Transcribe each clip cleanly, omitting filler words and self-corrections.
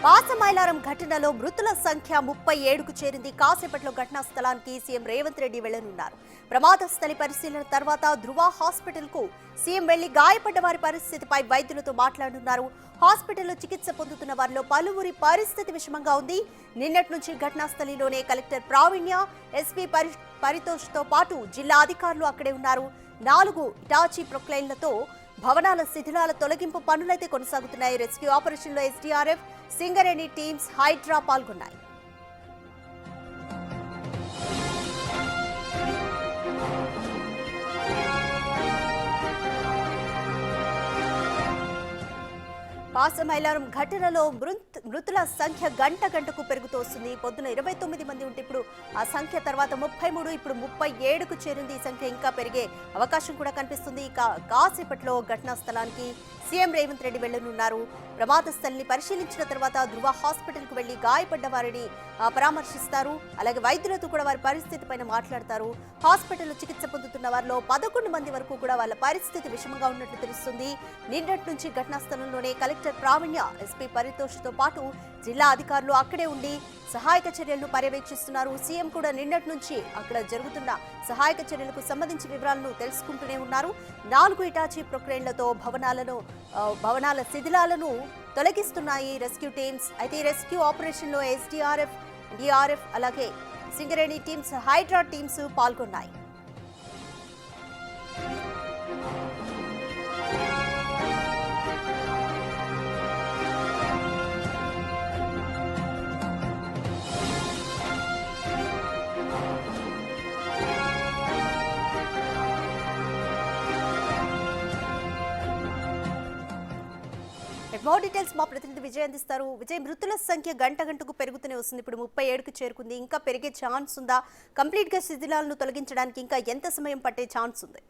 పాసమైలారం ఘటనలో మృతుల సంఖ్య 37కు చేరింది. కాసేపట్లో ఘటనా స్థలానికి సీఎం రేవంత్ రెడ్డి వెళ్లనున్నారు. ప్రమాద స్థలి పరిశీలన తర్వాత ధృవ హాస్పిటల్ కు సీఎం వెళ్లి గాయపడ్డ వారి పరిస్థితిపై వైద్యులతో మాట్లాడనున్నారు. హాస్పిటల్లో చికిత్స పొందుతున్న వారిలో పలువురి పరిస్థితి విషమంగా ఉంది. నిన్నటి నుంచి ఘటనా స్థలిలోనే కలెక్టర్ ప్రావీణ్య, ఎస్పీ పరితోష్ తో పాటు జిల్లా అధికారులు అక్కడే ఉన్నారు. 4 ఇటాచీ ప్రొక్లైన్లతో భవనాల శిథిలాల తొలగింపు పనులైతే కొనసాగుతున్నాయి. రెస్క్యూ ఆపరేషన్లో ఎస్డీఆర్ఎఫ్, సింగరేణి టీమ్స్, హైడ్రా పాల్గొన్నాయి. పాసమైలారం ఘటనలో మృతుల సంఖ్య గంటకు పెరుగుతోస్తుంది. పొద్దున 29 మంది ఉంటే ఇప్పుడు ఆ సంఖ్య తర్వాత 33, ఇప్పుడు 37కు చేరింది. ఈ సంఖ్య ఇంకా పెరిగే అవకాశం కూడా కనిపిస్తుంది. కాసేపట్లో ఘటనా స్థలానికి సీఎం రేవంత్ రెడ్డి వెళ్లనున్నారు. ప్రమాద స్థలిని పరిశీలించిన తర్వాత ధృవ హాస్పిటల్ కు వెళ్లి గాయపడ్డ వారిని పరామర్శిస్తారు. అలాగే వైద్యులతో కూడా వారి పరిస్థితి పైన మాట్లాడతారు. హాస్పిటల్లో చికిత్స పొందుతున్న వారిలో 11 మంది వరకు కూడా వాళ్ళ పరిస్థితి విషమంగా ఉన్నట్లు తెలుస్తుంది. నిన్నటి నుంచి ఘటనా స్థలంలోనే కలెక్టర్ ప్రావీణ్య, ఎస్పీ పరితోష్ తో పాటు జిల్లా అధికారులు అక్కడే ఉండి సహాయక చర్యలను పర్యవేక్షిస్తున్నారు. సీఎం కూడా నిన్నటి నుంచి అక్కడ జరుగుతున్న సహాయక చర్యలకు సంబంధించి వివరాలను తెలుసుకుంటూనే ఉన్నారు. 4 ఇటాచీ ప్రొక్లైన్లతో భవనాల శిథిలాలను తొలగిస్తున్నాయి రెస్క్యూ టీమ్స్. అయితే రెస్క్యూ ఆపరేషన్ లో ఎస్డీఆర్ఎఫ్, డిఆర్ఎఫ్ అలాగే సింగరేణి టీమ్స్, హైడ్రా టీమ్స్ పాల్గొన్నాయి. మోర్ డీటెయిల్స్ మా ప్రతినిధి విజయ్ అందిస్తారు. విజయ్, మృతుల సంఖ్య గంటకు పెరుగుతూనే వస్తుంది. ఇప్పుడు 37కు చేరుకుంది. ఇంకా పెరిగే ఛాన్స్ ఉందా? కంప్లీట్ గా శిథిలాలను తొలగించడానికి ఇంకా ఎంత సమయం పట్టే ఛాన్స్ ఉంది?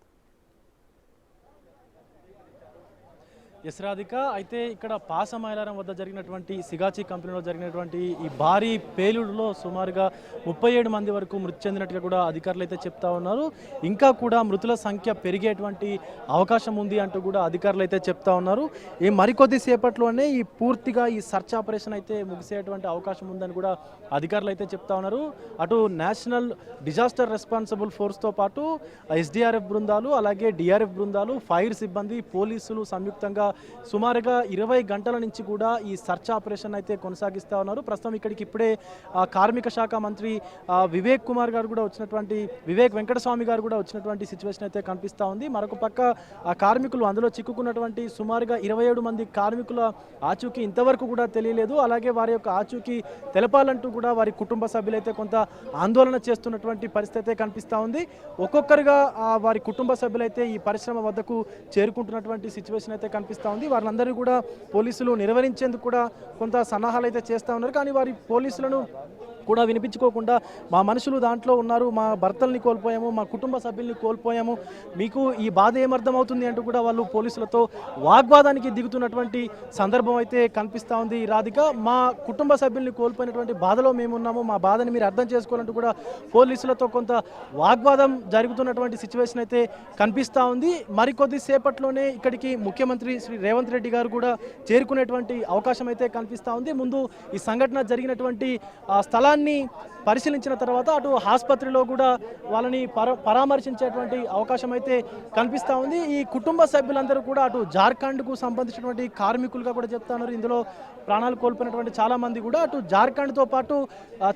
రాధిక, అయితే ఇక్కడ పాసమైలారం వద్ద జరిగినటువంటి సిగాచి కంపెనీలో జరిగినటువంటి ఈ భారీ పేలుడులో సుమారుగా 37 మంది వరకు మృతి చెందినట్టుగా కూడా అధికారులు అయితే చెప్తా ఉన్నారు. ఇంకా కూడా మృతుల సంఖ్య పెరిగేటువంటి అవకాశం ఉంది అంటూ కూడా అధికారులు అయితే చెప్తా ఉన్నారు. ఈ మరికొద్ది సేపట్లోనే ఈ పూర్తిగా ఈ సర్చ్ ఆపరేషన్ అయితే ముగిసేటువంటి అవకాశం ఉందని కూడా అధికారులు అయితే చెప్తా ఉన్నారు. అటు నేషనల్ డిజాస్టర్ రెస్పాన్సిబుల్ ఫోర్స్తో పాటు ఎస్డీఆర్ఎఫ్ బృందాలు, అలాగే డిఆర్ఎఫ్ బృందాలు, ఫైర్ సిబ్బంది, పోలీసులు సంయుక్తంగా సుమారుగా 20 గంటల నుంచి కూడా ఈ సర్చ్ ఆపరేషన్ అయితే కొనసాగిస్తూ ఉన్నారు. ప్రస్తుతం ఇక్కడికి ఇప్పుడే కార్మిక శాఖ మంత్రి వివేక్ వెంకటస్వామి గారు కూడా వచ్చినటువంటి సిచ్యువేషన్ అయితే కనిపిస్తూ ఉంది. మరొక పక్క ఆ కార్మికులు, అందులో చిక్కుకున్నటువంటి సుమారుగా 27 మంది కార్మికుల ఆచూకీ ఇంతవరకు కూడా తెలియలేదు. అలాగే వారి యొక్క ఆచూకీ తెలపాలంటూ కూడా వారి కుటుంబ సభ్యులైతే కొంత ఆందోళన చేస్తున్నటువంటి పరిస్థితి అయితే కనిపిస్తూ ఉంది. ఒక్కొక్కరుగా వారి కుటుంబ సభ్యులైతే ఈ పరిశ్రమ వద్దకు చేరుకుంటున్నటువంటి సిచ్యువేషన్ అయితే కనిపిస్తూ ఉంది. వారందరూ కూడా పోలీసులు నిర్వహించేందుకు కూడా కొంత సన్నాహాలు అయితే చేస్తూ ఉన్నారు. కానీ వారి పోలీసులను కూడా వినిపించుకోకుండా మా మనుషులు దాంట్లో ఉన్నారు, మా భర్తల్ని కోల్పోయాము, మా కుటుంబ సభ్యుల్ని కోల్పోయాము, మీకు ఈ బాధ ఏమర్థమవుతుంది అంటూ కూడా వాళ్ళు పోలీసులతో వాగ్వాదానికి దిగుతున్నటువంటి సందర్భం అయితే కనిపిస్తూ ఉంది. రాధిక, మా కుటుంబ సభ్యుల్ని కోల్పోయినటువంటి బాధలో మేమున్నాము, మా బాధని మీరు అర్థం చేసుకోవాలంటూ కూడా పోలీసులతో కొంత వాగ్వాదం జరుగుతున్నటువంటి సిచ్యువేషన్ అయితే కనిపిస్తూ ఉంది. మరికొద్ది సేపట్లోనే ఇక్కడికి ముఖ్యమంత్రి శ్రీ రేవంత్ రెడ్డి గారు కూడా చేరుకునేటువంటి అవకాశం అయితే కనిపిస్తూ ఉంది. ముందు ఈ సంఘటన జరిగినటువంటి స్థలాన్ని పరిశీలించిన తర్వాత అటు ఆసుపత్రిలో కూడా వాళ్ళని పరామర్శించేటువంటి అవకాశం అయితే కనిపిస్తూ ఉంది. ఈ కుటుంబ సభ్యులందరూ కూడా అటు జార్ఖండ్కు సంబంధించినటువంటి కార్మికులుగా కూడా చెప్తున్నారు. ఇందులో ప్రాణాలు కోల్పోయినటువంటి చాలామంది కూడా అటు జార్ఖండ్తో పాటు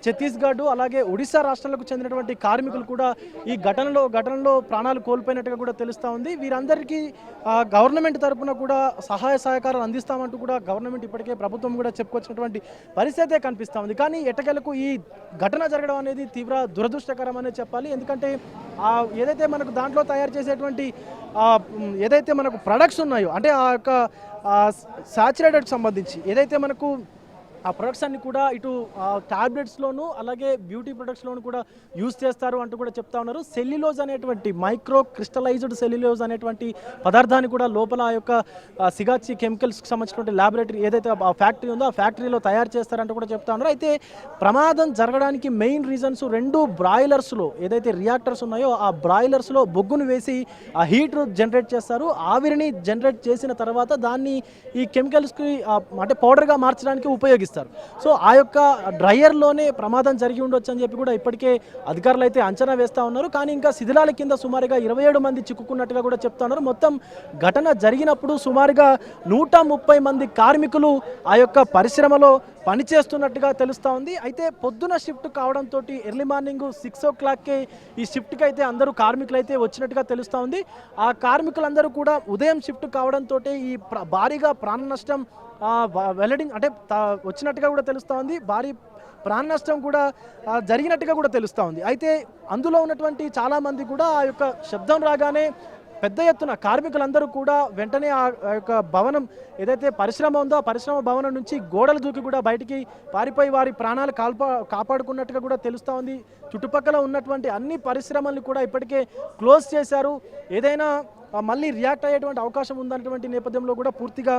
ఛత్తీస్గఢ్, అలాగే ఒడిశా రాష్ట్రాలకు చెందినటువంటి కార్మికులు కూడా ఈ ఘటనలో ప్రాణాలు కోల్పోయినట్టుగా కూడా తెలుస్తూ ఉంది. వీరందరికీ గవర్నమెంట్ తరఫున కూడా సహాయ సహకారాలు అందిస్తామంటూ కూడా గవర్నమెంట్ ఇప్పటికే ప్రభుత్వం కూడా చెప్పుకొచ్చినటువంటి పరిస్థితే కనిపిస్తూ ఉంది. కానీ ఎట్టకేలకు ఈ ఘటన జరగడం అనేది తీవ్ర దురదృష్టకరం అనే చెప్పాలి. ఎందుకంటే ఏదైతే మనకు దాంట్లో తయారు చేసేటువంటి ఏదైతే మనకు ప్రొడక్ట్స్ ఉన్నాయో, అంటే ఆ యొక్క సాచురేటెడ్ సంబంధించి ఏదైతే మనకు ఆ ప్రొడక్ట్స్ అన్ని కూడా ఇటు టాబ్లెట్స్లోను అలాగే బ్యూటీ ప్రొడక్ట్స్లోను కూడా యూజ్ చేస్తారు అంటూ కూడా చెప్తా ఉన్నారు. సెల్యులోజ్ అనేటువంటి మైక్రో క్రిస్టలైజ్డ్ సెల్యులోజ్ అనేటువంటి పదార్థాన్ని కూడా లోపల ఆ యొక్క సిగాచి కెమికల్స్కి సంబంధించినటువంటి ల్యాబొరేటరీ ఏదైతే ఆ ఫ్యాక్టరీ ఉందో ఆ ఫ్యాక్టరీలో తయారు చేస్తారంటూ కూడా చెప్తా ఉన్నారు. అయితే ప్రమాదం జరగడానికి మెయిన్ రీజన్స్ 2 బ్రాయిలర్స్లో ఏదైతే రియాక్టర్స్ ఉన్నాయో ఆ బ్రాయిలర్స్లో బొగ్గును వేసి ఆ హీట్ జనరేట్ చేస్తారు. ఆవిరిని జనరేట్ చేసిన తర్వాత దాన్ని ఈ కెమికల్స్కి అంటే పౌడర్గా మార్చడానికి ఉపయోగిస్తారు. కనిపిస్తారు. సో ఆ యొక్క డ్రైయర్లోనే ప్రమాదం జరిగి ఉండొచ్చు అని చెప్పి కూడా ఇప్పటికే అధికారులు అయితే అంచనా వేస్తూ ఉన్నారు. కానీ ఇంకా శిథిలాల కింద సుమారుగా 27 మంది చిక్కుకున్నట్టుగా కూడా చెప్తా ఉన్నారు. మొత్తం ఘటన జరిగినప్పుడు సుమారుగా 130 మంది కార్మికులు ఆ యొక్క పరిశ్రమలో పనిచేస్తున్నట్టుగా తెలుస్తూ ఉంది. అయితే పొద్దున షిఫ్ట్ కావడంతో ఎర్లీ మార్నింగ్ 6 o'clockకే ఈ షిఫ్ట్కి అయితే అందరూ కార్మికులు అయితే వచ్చినట్టుగా తెలుస్తూ ఉంది. ఆ కార్మికులందరూ కూడా ఉదయం షిఫ్ట్ కావడంతో ఈ భారీగా ప్రాణ నష్టం వెల్లడింగ్ అంటే వచ్చినట్టుగా కూడా తెలుస్తూ ఉంది. భారీ ప్రాణ నష్టం కూడా జరిగినట్టుగా కూడా తెలుస్తూ ఉంది. అయితే అందులో ఉన్నటువంటి చాలామంది కూడా ఆ యొక్క శబ్దం రాగానే పెద్ద ఎత్తున కార్మికులందరూ కూడా వెంటనే ఆ యొక్క భవనం ఏదైతే పరిశ్రమ ఉందో ఆ పరిశ్రమ భవనం నుంచి గోడలు దూకి కూడా బయటికి పారిపోయి వారి ప్రాణాలు కాపాడుకున్నట్టుగా కూడా తెలుస్తూ ఉంది. చుట్టుపక్కల ఉన్నటువంటి అన్ని పరిశ్రమలను కూడా ఇప్పటికే క్లోజ్ చేశారు. ఏదైనా మళ్ళీ రియాక్ట్ అయ్యేటువంటి అవకాశం ఉందన్నటువంటి నేపథ్యంలో కూడా పూర్తిగా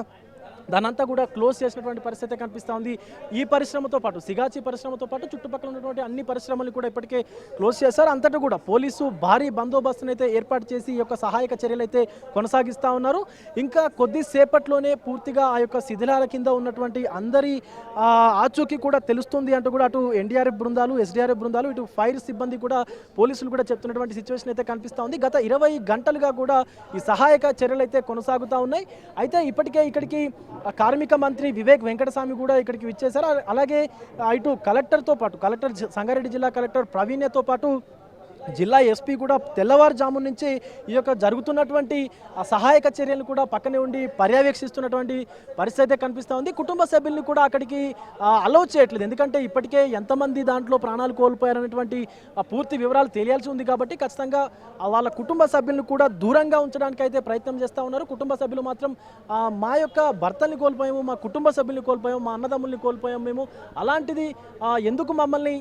దానంతా కూడా క్లోజ్ చేసినటువంటి పరిస్థితి కనిపిస్తూ ఉంది. ఈ పరిశ్రమతో పాటు సిగాచి పరిశ్రమతో పాటు చుట్టుపక్కల ఉన్నటువంటి అన్ని పరిశ్రమలు కూడా ఇప్పటికే క్లోజ్ చేశారు. అంతటా కూడా పోలీసు భారీ బందోబస్తును అయితే ఏర్పాటు చేసి ఈ యొక్క సహాయక చర్యలు అయితే కొనసాగిస్తూ ఉన్నారు. ఇంకా కొద్దిసేపట్లోనే పూర్తిగా ఆ యొక్క శిథిలాల కింద ఉన్నటువంటి అందరి ఆచూకీ కూడా తెలుస్తుంది అంటూ కూడా అటు ఎన్డీఆర్ఎఫ్ బృందాలు, ఎస్డీఆర్ఎఫ్ బృందాలు, ఇటు ఫైర్ సిబ్బంది కూడా పోలీసులు కూడా చెప్తున్నటువంటి సిచ్యువేషన్ అయితే కనిపిస్తూ ఉంది. గత 20 గంటలుగా కూడా ఈ సహాయక చర్యలు అయితే కొనసాగుతూ ఉన్నాయి. అయితే ఇప్పటికే ఇక్కడికి కార్మిక మంత్రి వివేక్ వెంకటస్వామి కూడా ఇక్కడికి విచ్చేశారు. అలాగే ఇటు కలెక్టర్తో పాటు సంగారెడ్డి జిల్లా కలెక్టర్ ప్రవీణ్యతో పాటు జిల్లా ఎస్పీ కూడా తెల్లవారుజాము నుంచి ఈ యొక్క జరుగుతున్నటువంటి సహాయక చర్యలను కూడా పక్కనే ఉండి పర్యవేక్షిస్తున్నటువంటి పరిస్థితి కనిపిస్తూ ఉంది. కుటుంబ సభ్యుల్ని కూడా అక్కడికి అలౌ చేయట్లేదు. ఎందుకంటే ఇప్పటికే ఎంతమంది దాంట్లో ప్రాణాలు కోల్పోయారనేటువంటి పూర్తి వివరాలు తెలియాల్సి ఉంది. కాబట్టి ఖచ్చితంగా వాళ్ళ కుటుంబ సభ్యులను కూడా దూరంగా ఉంచడానికి అయితే ప్రయత్నం చేస్తూ ఉన్నారు. కుటుంబ సభ్యులు మాత్రం మా యొక్క భర్తల్ని కోల్పోయాము, మా కుటుంబ సభ్యుల్ని కోల్పోయాము, మా అన్నదమ్ముల్ని కోల్పోయాము, మేము అలాంటిది ఎందుకు మమ్మల్ని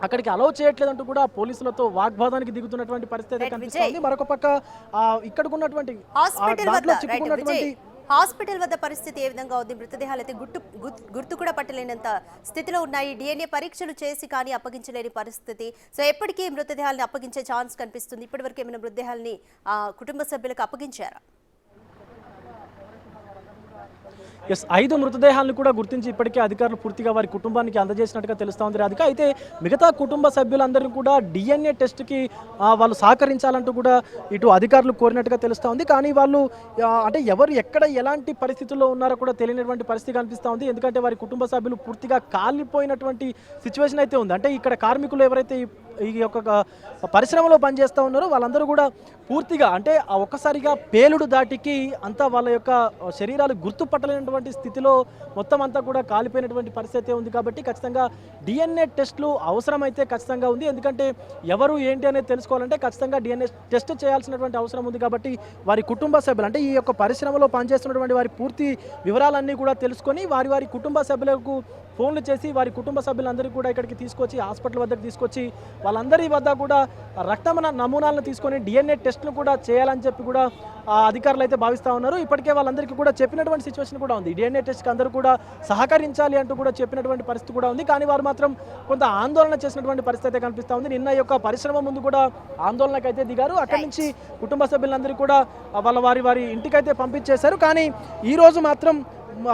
అక్కడికి అలౌ చేయట్లేదంటూ కూడా పోలీసులతో వాగ్వాదానికి దిగుతున్నటువంటి పరిస్థితి కనిపిస్తుంది. మరొక పక్క ఇక్కడ ఉన్నటువంటి హాస్పిటల్ వద్ద పరిస్థితి ఏ విధంగా ఉంది? మృతదేహాలు అయితే గుర్తు కూడా పట్టలేనంత స్థితిలో ఉన్నాయి. DNA పరీక్షలు చేసి కానీ అప్పగించలేని పరిస్థితి. సో ఎప్పటికీ మృతదేహాలను అప్పగించే ఛాన్స్ కనిపిస్తుంది? ఇప్పటివరకు ఏమైనా మృతదేహాలని కుటుంబ సభ్యులకు అప్పగించారా? 5 మృతదేహాలను కూడా గుర్తించి ఇప్పటికే అధికారులు పూర్తిగా వారి కుటుంబానికి అందజేసినట్టుగా తెలుస్తూ ఉంది రాధిక. అయితే మిగతా కుటుంబ సభ్యులందరినీ కూడా DNA టెస్ట్కి వాళ్ళు సహకరించాలంటూ కూడా ఇటు అధికారులు కోరినట్టుగా తెలుస్తూ ఉంది. కానీ వాళ్ళు అంటే ఎవరు ఎక్కడ ఎలాంటి పరిస్థితుల్లో ఉన్నారో కూడా తెలియనటువంటి పరిస్థితి కనిపిస్తూ ఉంది. ఎందుకంటే వారి కుటుంబ సభ్యులు పూర్తిగా కాలిపోయినటువంటి సిచ్యువేషన్ అయితే ఉంది. అంటే ఇక్కడ కార్మికులు ఎవరైతే ఈ యొక్క పరిశ్రమలో పనిచేస్తూ ఉన్నారో వాళ్ళందరూ కూడా పూర్తిగా అంటే ఒక్కసారిగా పేలుడు దాటికి అంతా వాళ్ళ యొక్క శరీరాలు గుర్తుపట్టలేనటువంటి స్థితిలో మొత్తం అంతా కూడా కాలిపోయినటువంటి పరిస్థితి ఉంది. కాబట్టి ఖచ్చితంగా DNA టెస్టులు అవసరమైతే ఖచ్చితంగా ఉంది. ఎందుకంటే ఎవరు ఏంటి అనేది తెలుసుకోవాలంటే ఖచ్చితంగా DNA టెస్ట్ చేయాల్సినటువంటి అవసరం ఉంది. కాబట్టి వారి కుటుంబ సభ్యులు అంటే ఈ యొక్క పరిశ్రమలో పనిచేస్తున్నటువంటి వారి పూర్తి వివరాలన్నీ కూడా తెలుసుకొని వారి కుటుంబ సభ్యులకు ఫోన్లు చేసి వారి కుటుంబ సభ్యులందరికీ కూడా ఇక్కడికి తీసుకొచ్చి హాస్పిటల్ వద్దకు తీసుకొచ్చి వాళ్ళందరి వద్ద కూడా రక్త నమూనాలను తీసుకొని DNA టెస్టులు కూడా చేయాలని చెప్పి కూడా అధికారులు అయితే భావిస్తూ ఉన్నారు. ఇప్పటికే వాళ్ళందరికీ కూడా చెప్పినటువంటి సిచ్యువేషన్ కూడా ఉంది. DNA టెస్ట్కి అందరూ కూడా సహకరించాలి అంటూ కూడా చెప్పినటువంటి పరిస్థితి కూడా ఉంది. కానీ వారు మాత్రం కొంత ఆందోళన చేసినటువంటి పరిస్థితి కనిపిస్తూ ఉంది. నిన్న యొక్క పరిశ్రమ ముందు కూడా ఆందోళనకు అయితే దిగారు. అక్కడి నుంచి కుటుంబ సభ్యులందరూ కూడా వారి ఇంటికైతే పంపించేశారు. కానీ ఈరోజు మాత్రం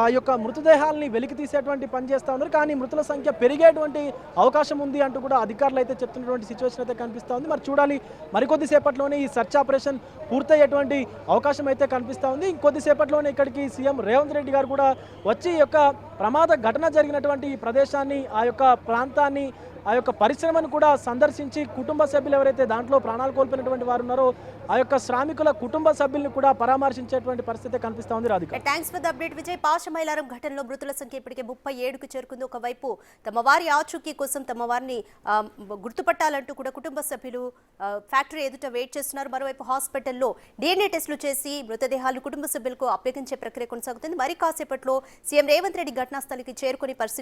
ఆ యొక్క మృతదేహాలని వెలికి తీసేటువంటి పని చేస్తూ ఉన్నారు. కానీ మృతుల సంఖ్య పెరిగేటువంటి అవకాశం ఉంది అంటూ కూడా అధికారులు అయితే చెప్తున్నటువంటి సిచ్యువేషన్ అయితే కనిపిస్తూ ఉంది. మరి చూడాలి, మరికొద్దిసేపట్లోనే ఈ సెర్చ్ ఆపరేషన్ పూర్తయ్యేటువంటి అవకాశం అయితే కనిపిస్తూ ఉంది. ఇంకొద్దిసేపట్లోనే ఇక్కడికి సీఎం రేవంత్ రెడ్డి గారు కూడా వచ్చి ఈ యొక్క ప్రమాద ఘటన జరిగినటువంటి ఈ ప్రదేశాన్ని, ఆ యొక్క ప్రాంతాన్ని, ఆ యొక్క పరిశ్రమను కూడా సందర్శించి కుటుంబ సభ్యులు ఎవరైతే దాంట్లో ప్రాణాలు కోల్పోయినటువంటి వారు ఉన్నారో ఆ యొక్క శ్రామికుల కుటుంబ సభ్యులను కూడా పరామర్శించేటువంటి పరిస్థితి కనిపిస్తూ ఉంది. Radhika, thanks for the update Vijay. Pashamylaram ఘటనలో మృతుల సంఖ్య ఇప్పటికే 37కు చేరుకుంది. ఒకవైపు తమ వారి ఆచూకీ కోసం తమ వారిని గుర్తుపట్టాలంటూ కూడా కుటుంబ సభ్యులు ఫ్యాక్టరీ ఎదుట వెయిట్ చేస్తున్నారు. మరోవైపు హాస్పిటల్లో DNA టెస్టులు చేసి మృతదేహాలు కుటుంబ సభ్యులకు అప్పగించే ప్రక్రియ కొనసాగుతుంది. మరి కాసేపట్లో సీఎం రేవంత్ రెడ్డి ఘటనా స్థలికి చేరుకుని పరిస్థితి